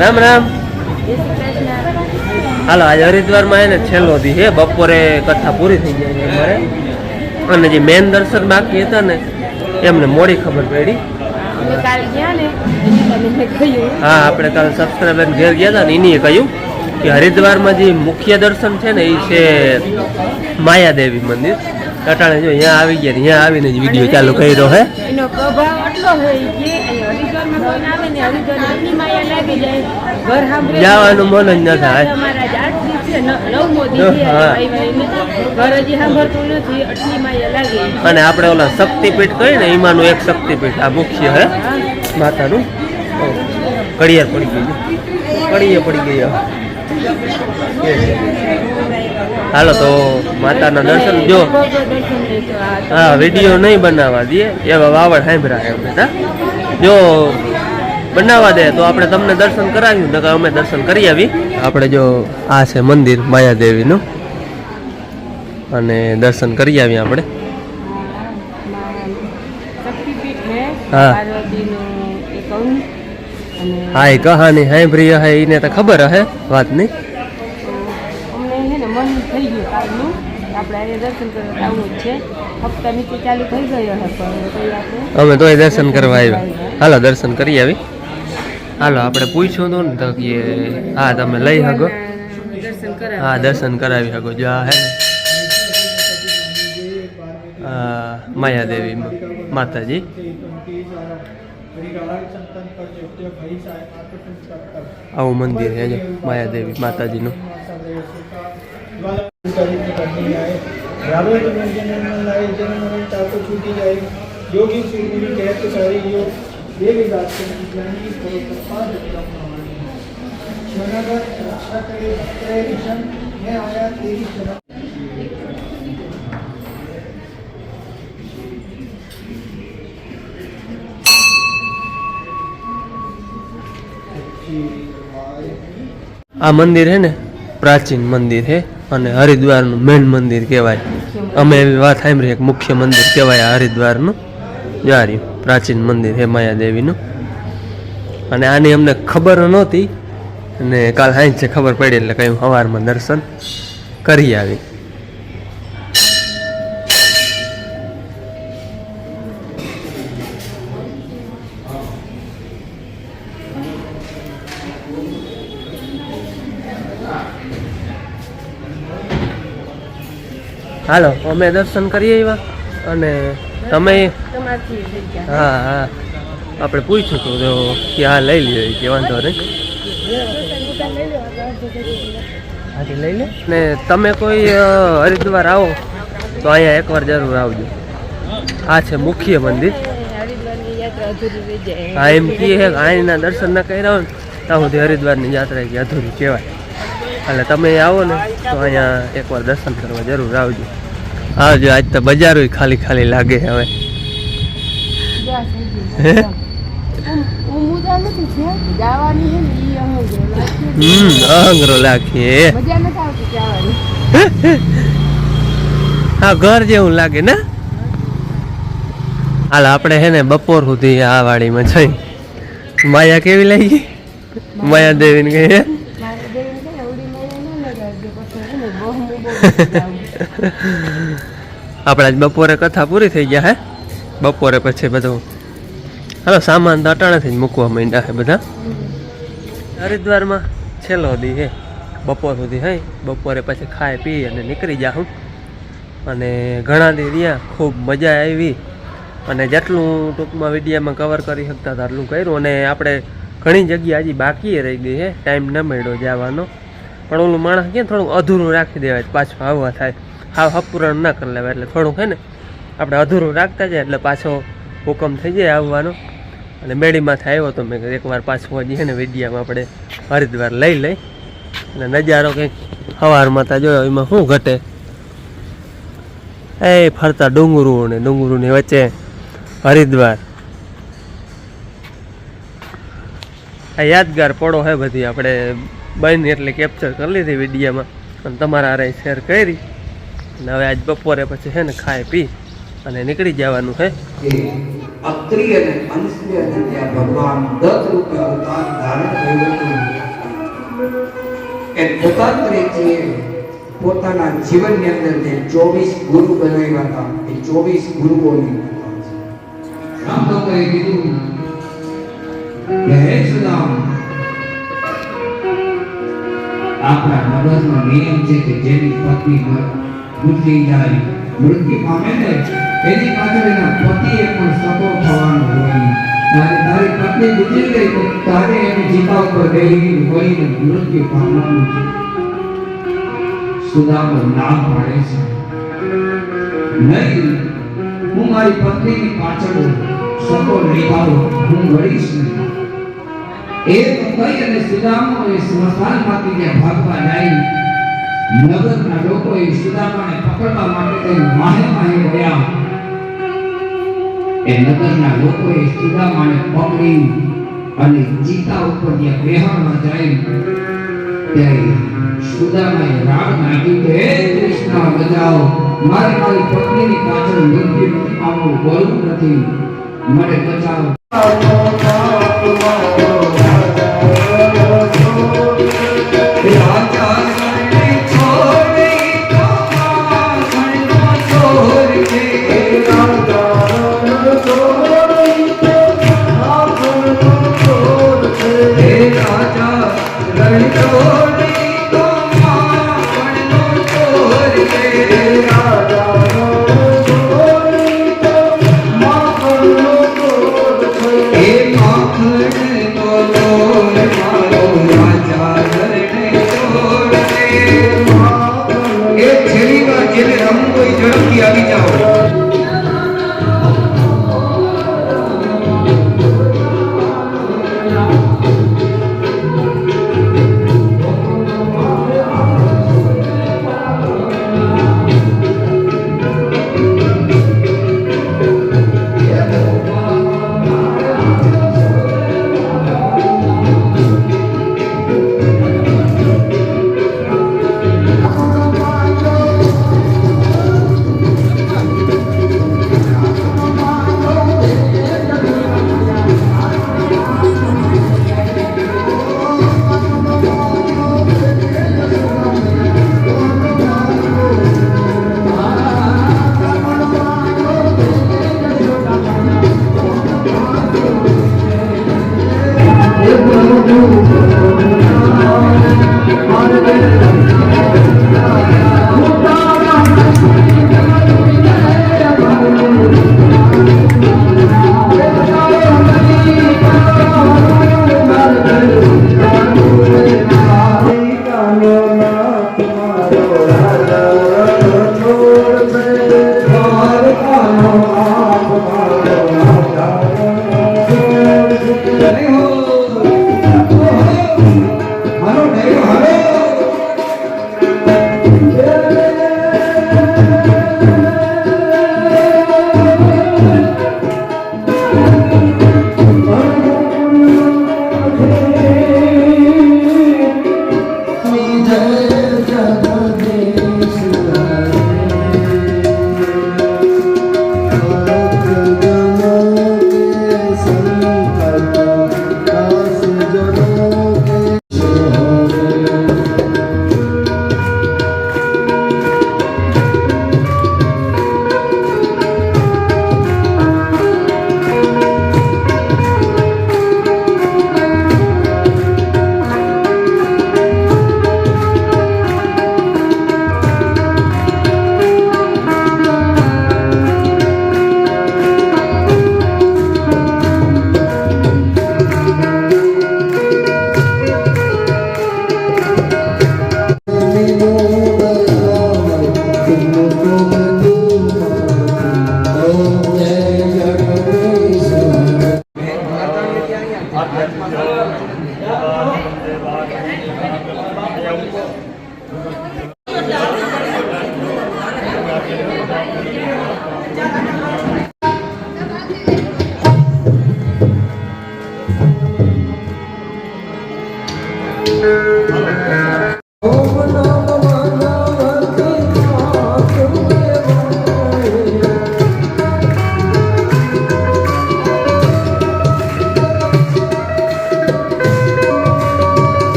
રામ રામ. હાલો આજે હરિદ્વારમાં એને છેલ્લો દી હે, બપોરે કથા પૂરી થઈ જાય અમારે, અને જે મેન દર્શન બાકી હતા ને એમને મોડી ખબર પડી. હા આપણે કાલે સબસ્ક્રાઈબર ઘેર ગયા હતા ને એની કહ્યું કે હરિદ્વારમાં જે મુખ્ય દર્શન છે ને એ છે માયાદેવી મંદિર. અટાણે જો અહીંયા આવી ગયા, અહીંયા આવીને જ વિડીયો ચાલુ કર્યો હે. એનો પ્રભાવ એટલો હોય કે હરિદ્વારમાં કોઈ આવે ને હરિદ્વારમાં એટલી માયા લાગી જાય, ઘર સાંભળે જવાનું મન જ ન થાય. અમારા જ 8 દિવસે 9મો દિવસ ઘર હજી સાંભળતું નથી, એટલી માયા લાગી. અને આપણે ઓલા શક્તિપીઠ કહીએ ને એમાંનું એક શક્તિપીઠ આ મુખ્ય હે માતાનું. ઘડિયાળ પડી ગઈ, કડીએ પડી ગઈ. હાલો તો માતાના દર્શન જો. હા વિડીયો નહીં બનાવવા દે એવા વાવડ સાંભળ્યા એમ હતા. જો બનાવવા દે તો આપણે તમને દર્શન કરાવ્યું, નકર અમે દર્શન કરી આવી. આપણે જો આ છે મંદિર માયાદેવીનું, અને દર્શન કરી આવી આપણે. હા હા એ કહાની સાંભળી હે એને તો ખબર હે વાત નહીં. અમે તોય દર્શન કરવા આવ્યા. હાલો દર્શન કરી આવી. હાલો આપણે પૂછ્યું હતું ને તો કે હા તમે લઈ શકો. હા દર્શન કરાવી શકો. જો આ હે ને માયાદેવી માતાજી. આવું મંદિર છે માયાદેવી માતાજીનું. આ મંદિર હે ને પ્રાચીન મંદિર છે અને હરિદ્વારનું મેન મંદિર કહેવાય. અમે એવી વાત સાંભળી એક મુખ્ય મંદિર કહેવાય આ હરિદ્વારનું. જાર્યું પ્રાચીન મંદિર છે માયાદેવીનું. અને આની અમને ખબર નહોતી, અને કાલ હાઈ છે ખબર પડી એટલે કઈ સવારમાં દર્શન કરી આવી. હાલો અમે દર્શન કરી આવ્યા અને તમે. હા હા આપણે પૂછ્યું હતું તો કે હા લઈ લ્યો કે વાંધો નહીં. હાથી લઈ લે ને. તમે કોઈ હરિદ્વાર આવો તો અહીંયા એકવાર જરૂર આવજો. આ છે મુખ્ય મંદિર. હા એમ કહે છે અહીંના દર્શન ના કર્યા હોય ને ત્યાં સુધી હરિદ્વારની યાત્રા કે અધૂરી કહેવાય. એટલે તમે આવો ને તો અહીંયા એકવાર દર્શન કરવા જરૂર આવજો. આવજો. આજ તો બજારો ખાલી ખાલી લાગે હવે. અંગરો લાગે. હા ઘર જેવું લાગે ને. હાલ આપણે હે ને બપોર સુધી આ વાડીમાં જઈ. માયા કેવી લાગી? માયાદેવી ને કહે આપણે આજ બપોરે કથા પૂરી થઈ ગયા હે. બપોરે પછી બધું હાલો સામાન તો અટાણેથી જ મૂકવા માંડ્યા છે બધા. હરિદ્વારમાં છેલ્લો દી હે, બપોર સુધી હે. બપોરે પછી ખાઈ પી અને નીકળી જાઉં. અને ઘણા દી રહ્યા, ખૂબ મજા આવી. અને જેટલું ટૂંકમાં વિડીયોમાં કવર કરી શકતા હતા એટલું કર્યું. અને આપણે ઘણી જગ્યા હજી બાકી રહી ગઈ છે, ટાઈમ ન મળ્યો જવાનો. પણ ઓલું માણસ કે થોડુંક અધૂરું રાખી દેવાય, પાછું આવવા થાય. હાવ હપૂરણ ના કરી લેવાય. એટલે થોડુંક હે ને આપણે અધૂરું રાખતા જાય એટલે પાછો હુકમ થઈ જાય આવવાનો. અને મેળીમાંથી આવ્યો તો મેં એકવાર પાછું હજી છે ને વિડીયામાં આપણે હરિદ્વાર લઈ લઈ. અને નજારો કંઈક સવારમાં તા જોયો એમાં શું ઘટે. એ ફરતા ડુંગરું ને ડુંગરુની વચ્ચે હરિદ્વાર. આ યાદગાર પળો હે બધી આપણે બની એટલે કેપ્ચર કરી લીધી વિડીયામાં અને તમારા હારે શેર કરી. અને હવે આજ બપોરે પછી છે ને ખાઈ પી અને નીકળી જવાનું છે. અત્રિ અને અંશને અને ત્યાં ભગવાન દત્ત રૂપે અવતાર ધારણ કર્યું હતું. એ દત્તાત્રેયજીએ પોતાના જીવનની અંદર જે 24 ગુરુ બનાવ્યા હતા એ 24 ગુરુઓની કથા છે. રામ ભગવાને કીધું કે હે સુદામ, આપણા નગરનો નિયમ છે કે જેની પત્ની ગુજરી જાય, મૃત્યુ પામે ને એની પાછળ એના પતિએ પણ સતો થવાનો હોય. તારી પત્ની ગુજરી ગઈ તો તારે એની ચિતા ઉપર બેહીને વળીને મૃત્યુ પામવાનું છે. સુદામો નામ પાડે છે, નહીં, હું મારી પત્નીની પાછળ સતો નિભાવું, હું વળીશ નહીં. એ તો કઈ અને સુદામો એ સ્મશાનમાંથી જે ભાગવા જાય, નગરના લોકો એ સુદામાને પકડવા માટે કઈ માહે માહે ગયા. એ નગરના લોકો એ સુદામાને પકડી અને ચિતા ઉપર જે બેહાડવા જાય ત્યારે સુદામાએ રાગ નાખ્યું કે હે કૃષ્ણ બચાવો, મારી પત્નીની પાછળ મૃત્યુ નથી પામવું, બોલવું નથી, મને બચાવો. Oh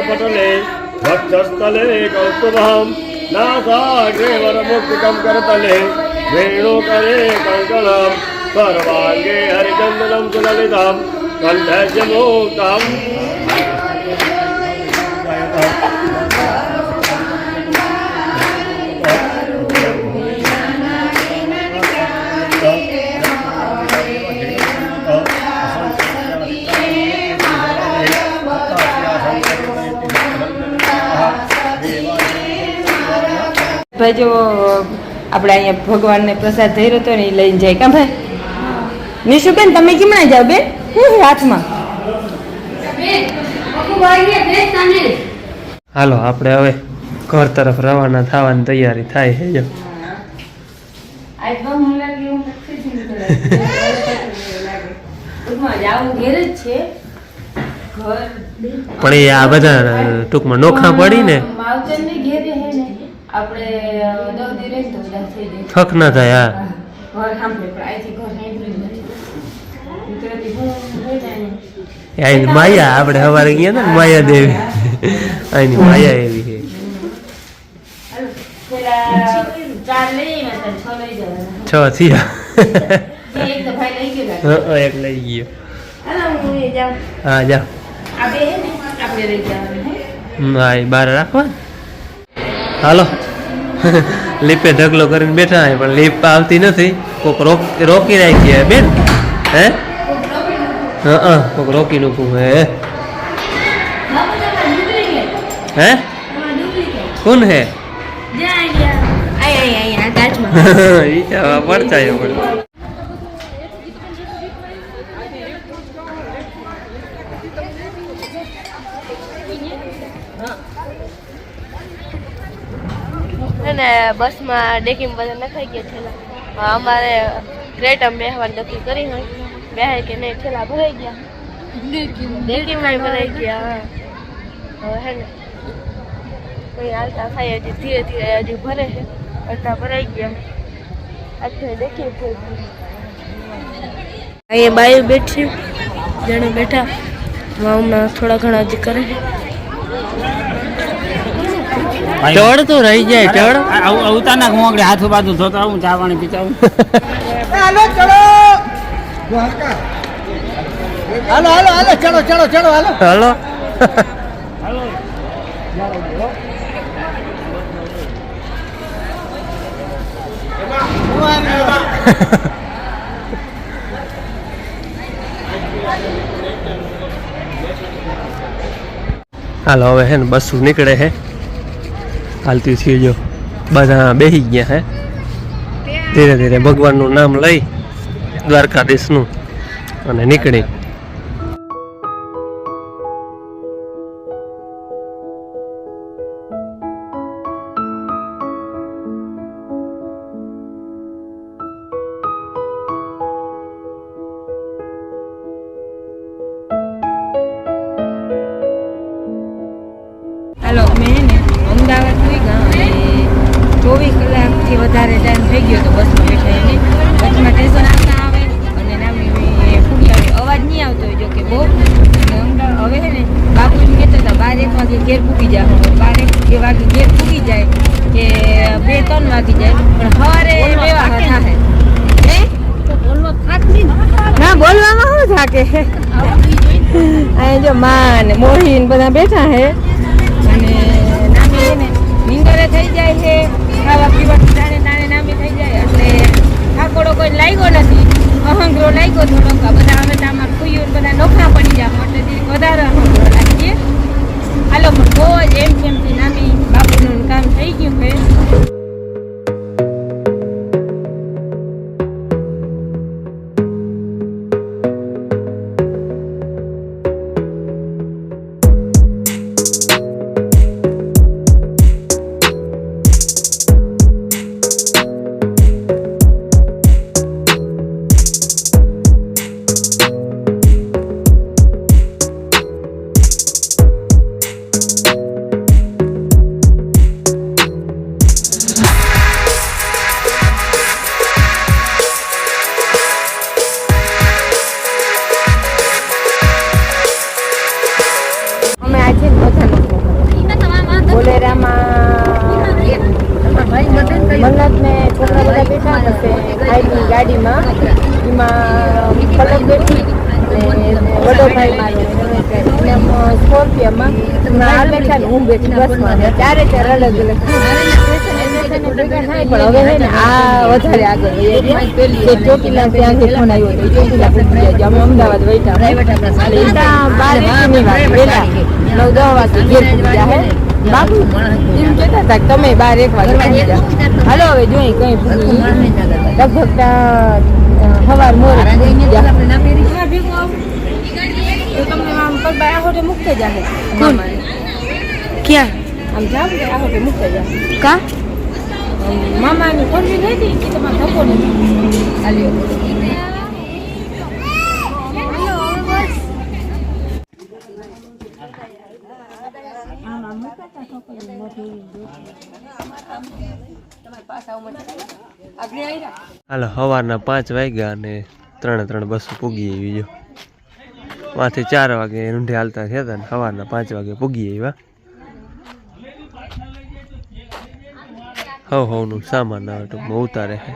पटले वक्षस्थले कौस्तुभं नासाग्रे वरमुक्तिकं करतले वेणुकरे कङ्कणं सर्वाङ्गे हरिचन्दनं सुललितं कण्ठस्य मुक्तम् ભાઈ જો આપણે અહીંયા ભગવાનને પ્રસાદ ધર્યો હતો ને એ લઈને જાય કા ભાઈ નિશુબેન તમે કેમણા જાવ બેન હાથમાં હાલો આપણે હવે ઘર તરફ રવાના થવાની તૈયારી થાય છે જો પણ એ આ બધા ટૂંકમાં નોખા પડી ને આપણે 10 દી રહી તો થઈ જાય થક ના થાય હા ઘર સાંભળે પણ આથી ઘર સાંભળ્યું નથી ગુજરાતી હું હોય ને આની માયા આપણે સવારે ગયા ને માયા દેવી આની માયા એવી છે હાલો પેલા 4 લઈ ને 6 લઈ જવાના 6 થયા એક તો ભાઈ લઈ ગયો હા એક લઈ ગયો હાલો હું એ જાઉં હા જા આ બે હે ને આપણે લઈ જવાનું હા એ બહાર રાખવા હાલો લીપે ઢગલો કરીને બેઠા હે પણ લીપ આવતી નથી કોક રોકી રાખી બેન હે હા કોક રોકી નું હે હે કોણ હે પડચાયો પણ ને બસમાં ડેકીમાં બધા નખાઈ ગયા છેલ્લા અમારે ગ્રેટમ બેહવાની નક્કી કરી હોય બેહાય કે નહીં છેલ્લા ભરાઈ ગયા ડેકીમાં ભરાઈ ગયા હવે હે ને કોઈ હાલતા થાય હજી ધીરે ધીરે હજી ભરે છે અડધા ભરાઈ ગયા આખી ડેકી અહીંયા બાયું બેઠી જણે બેઠા હમણાં થોડા ઘણા હજી કરે છે ચડ તો રહી જાય ચડ ઉતારના મોંગડે હાથું બાજુ ધોતા હું ચા પાણી પીતા હું હાલો ચલો હાલો હાલો હાલો ચલો ચલો ચલો હાલો હાલો હાલો હવે હે ને બસ નીકળે હે હાલતી થઈ જો બધા બેસી ગયા હે ધીરે ધીરે ભગવાનનું નામ લઈ દ્વારકાધીશનું અને નીકળી હાલો મેં વધારે ટાઈમ થઈ ગયો તો બસમાં બેઠા એને વચમાં સ્ટેશન આવતા આવે અને નામી ફૂગી આવે અવાજ નહીં આવતો હોય જો કે બહુ હવે છે ને બાપુજી કહેતા હતા 12-1 વાગે ઘેર ફૂગી જાય 12-1 વાગે ઘેર ફૂગી જાય કે 2-3 વાગી જાય પણ સવારે 2 વાગે થાય ના બોલવામાં શું થાકે અહીં જો માં ને મોહી ને બધા બેઠા હે અને નામી છે ને નીંદરે થઈ જાય છે ખાવા પીવાથી તાણે નામી થઈ જાય એટલે ઠાકોડો કોઈ લાગ્યો નથી અહંગરો લાગ્યો થોડોક બધા હવે તો આમાં ખુયું બધા નોખા પડી જાય એટલે વધારે અહંગરો લાગીએ હાલો પણ બહુ જ એમ કેમથી નામી બાપુનું કામ થઈ ગયું છે મન્નતને છોકરા બધા બેઠા હશે ભાઈની ગાડીમાં એમાં પલક બેઠી વડો ભાઈ મારો સ્કોર્પિયોમાં આ બેઠા ને હું બેઠી બસમાં ચારે અલગ અલગ પણ હવે છે ને આ વધારે આગળ ચોટીલા ત્યાંથી ફોન આવ્યો હતો ચોટીલા પૂછી જાય અમે અમદાવાદ બેઠા 12-1 વહેલા 9-10 વાગે ઘેર પૂછી જાય બાપુ એમ કહેતા હતા કે તમે 12-1 વાગે પહોંચી જાઓ હાલો હવે જોઈ કઈ લગભગ સવાર મોર તમને આમ પગબાર આ હોટે મૂકતે જાહે ક્યાં આમ જાવ ને આ હોટે મૂકતે જાહે કા મામાની ફોનની લઈ હતી કે તમારે ધક્કો નથી હાલ્યો હાલો સવારના 5 વાગ્યા અને 3 બસો પૂગી આવી જો માંથી 4 વાગે રૂંઢે હાલતા થયા હતા ને સવારના 5 વાગે પૂગી આવ્યા હવનું સામાન આવે ટૂંકમાં ઉતારે છે